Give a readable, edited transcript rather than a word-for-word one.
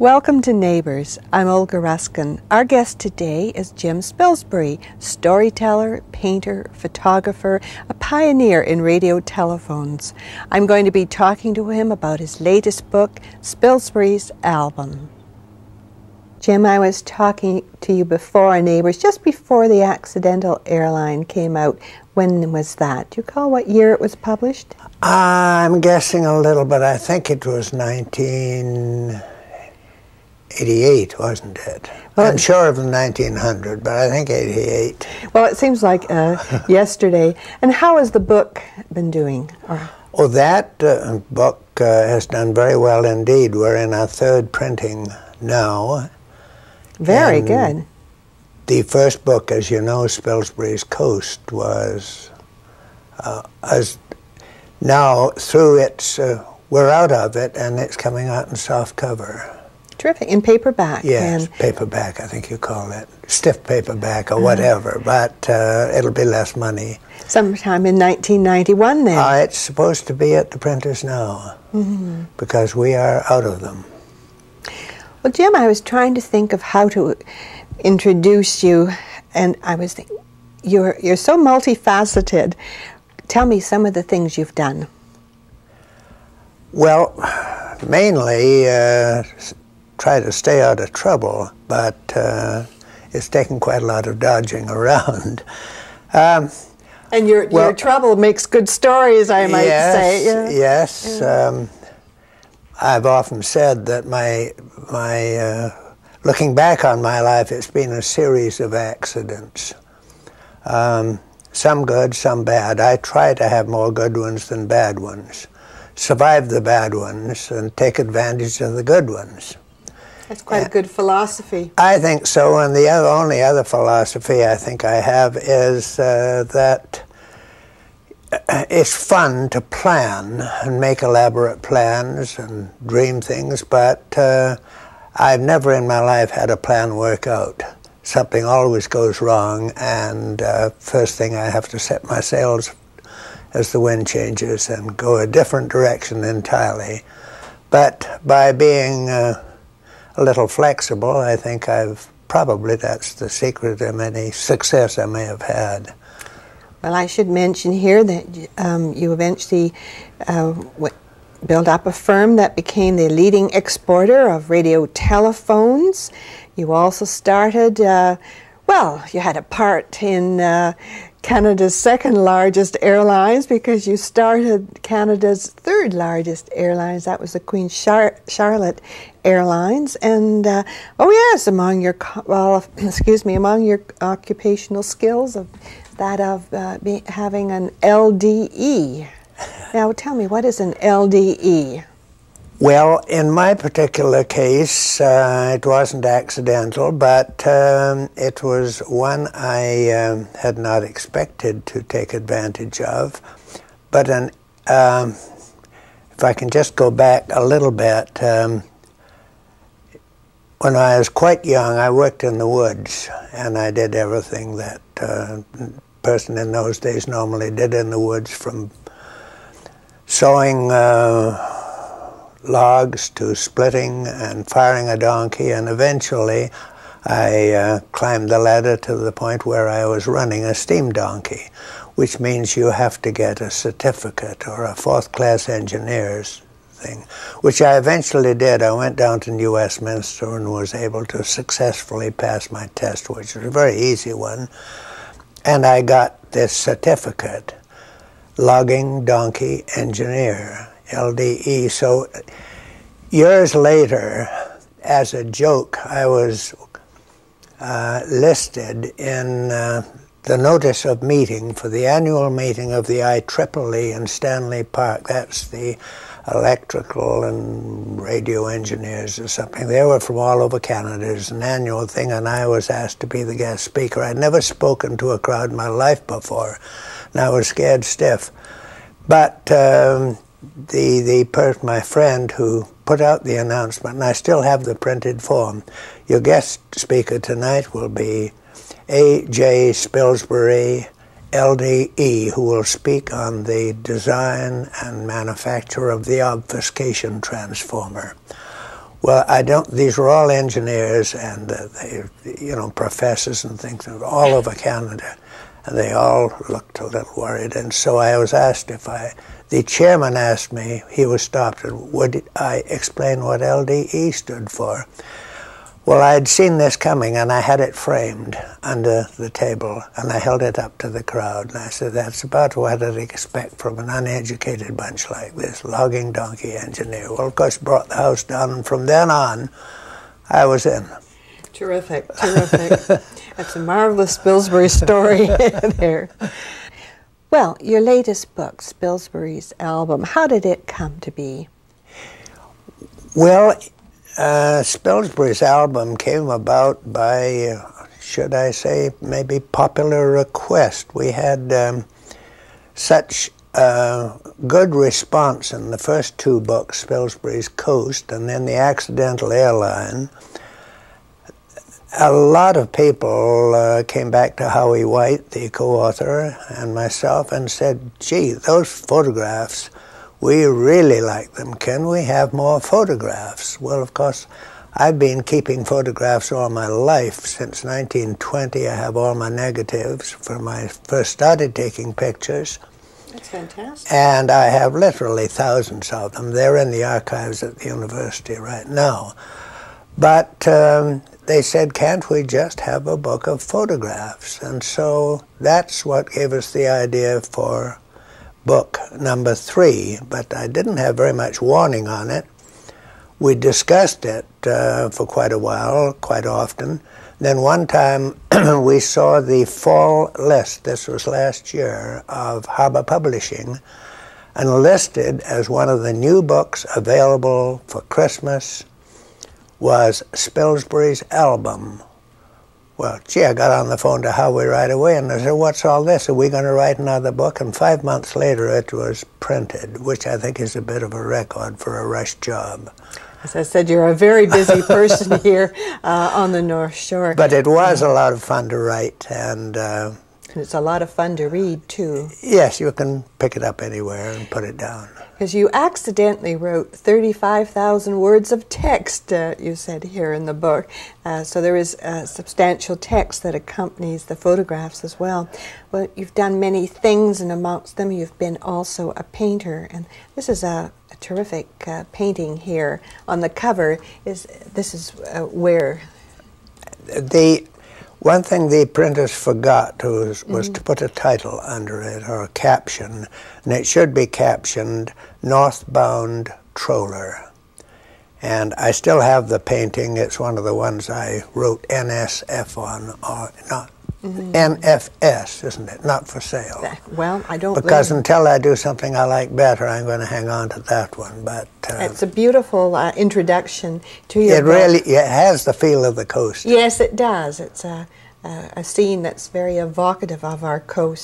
Welcome to Neighbours. I'm Olga Ruskin. Our guest today is Jim Spilsbury, storyteller, painter, photographer, a pioneer in radio telephones. I'm going to be talking to him about his latest book, Spilsbury's Album. Jim, I was talking to you before on Neighbours, just before The Accidental Airline came out. When was that? Do you recall what year it was published? I'm guessing a little, but I think it was 1988, wasn't it? Well, I'm sure of the 1900, but I think 88. Well, it seems like yesterday. And how has the book been doing? Oh, that book has done very well indeed. We're in our third printing now. Very good. The first book, as you know, Spilsbury's Coast, was now through its, we're out of it, and it's coming out in soft cover. Terrific. In paperback. Yes, paperback, I think you call it. Stiff paperback or whatever, but it'll be less money. Sometime in 1991 then. It's supposed to be at the printers now, because we are out of them. Well, Jim, I was trying to think of how to introduce you, and I was thinking, you're so multifaceted. Tell me some of the things you've done. Well, mainly try to stay out of trouble, but it's taken quite a lot of dodging around. And your trouble makes good stories, I might say. Yeah. Yes. Yeah. I've often said that my looking back on my life, it's been a series of accidents. Some good, some bad. I try to have more good ones than bad ones. Survive the bad ones and take advantage of the good ones. That's quite a good philosophy. I think so, and the only other philosophy I think I have is that it's fun to plan and make elaborate plans and dream things, but I've never in my life had a plan work out. Something always goes wrong, and first thing I have to set my sails as the wind changes and go a different direction entirely. But by being a little flexible, I think that's the secret of any success I may have had. Well, I should mention here that you eventually built up a firm that became the leading exporter of radio telephones. You also started, you had a part in Canada's second largest airlines, because you started Canada's third largest airlines. That was the Queen Charlotte Airlines. And among your occupational skills of having an LDE. Now tell me, what is an LDE? Well, in my particular case, it wasn't accidental, but it was one I had not expected to take advantage of. But if I can just go back a little bit, when I was quite young, I worked in the woods, and I did everything that a person in those days normally did in the woods, from sawing logs to splitting and firing a donkey, and eventually I climbed the ladder to the point where I was running a steam donkey, which means you have to get a certificate or a fourth-class engineer's thing, which I eventually did. I went down to New Westminster and was able to successfully pass my test, which was a very easy one, and I got this certificate, Logging Donkey Engineer, LDE. So years later, as a joke, I was listed in the notice of meeting for the annual meeting of the IEEE in Stanley Park. That's the electrical and radio engineers or something. They were from all over Canada. It was an annual thing, and I was asked to be the guest speaker. I'd never spoken to a crowd in my life before, and I was scared stiff. But my friend who put out the announcement, and I still have the printed form, your guest speaker tonight will be A.J. Spilsbury, LDE, who will speak on the design and manufacture of the obfuscation transformer. Well, I don't. These were all engineers and they, you know, professors and things all over Canada, and they all looked a little worried. And so I was asked if the chairman asked me. He was stopped, and would I explain what LDE stood for? Well, I had seen this coming, and I had it framed under the table, and I held it up to the crowd, and I said, "That's about what I'd expect from an uneducated bunch like this, logging donkey engineer." Well, of course, brought the house down, and from then on, I was in. Terrific, terrific. That's a marvelous Spilsbury story there. Well, your latest book, Spilsbury's Album, how did it come to be? Well, Spilsbury's Album came about by, should I say, maybe popular request. We had such good response in the first two books, Spilsbury's Coast and then The Accidental Airline. A lot of people came back to Howie White, the co-author, and myself, and said, "Gee, those photographs, we really like them. Can we have more photographs?" Well, of course, I've been keeping photographs all my life. Since 1920, I have all my negatives when I first started taking pictures. That's fantastic. And I have literally thousands of them. They're in the archives at the university right now. But they said, "Can't we just have a book of photographs?" And so that's what gave us the idea for book number 3, but I didn't have very much warning on it. We discussed it for quite a while, quite often. Then one time we saw the fall list, this was last year, of Harbor Publishing, and listed as one of the new books available for Christmas was Spilsbury's Album. Well, gee, I got on the phone to Howie right away, and I said, "What's all this? Are we going to write another book?" And 5 months later, it was printed, which I think is a bit of a record for a rush job. As I said, you're a very busy person here on the North Shore. But it was a lot of fun to write, and it's a lot of fun to read, too. Yes, you can pick it up anywhere and put it down. Because you accidentally wrote 35,000 words of text, you said here in the book. So there is substantial text that accompanies the photographs as well. Well, you've done many things, and amongst them you've been also a painter. And this is a terrific painting here on the cover. This is where? The one thing the printers forgot was to put a title under it, or a caption, and it should be captioned Northbound Troller. And I still have the painting. It's one of the ones I wrote NSF on, or not, NFS, isn't it? Not for sale. Well, I don't Because until I do something I like better, I'm going to hang on to that one. But it's a beautiful introduction to your book. Really, it has the feel of the coast. Yes, it does. It's a scene that's very evocative of our coast.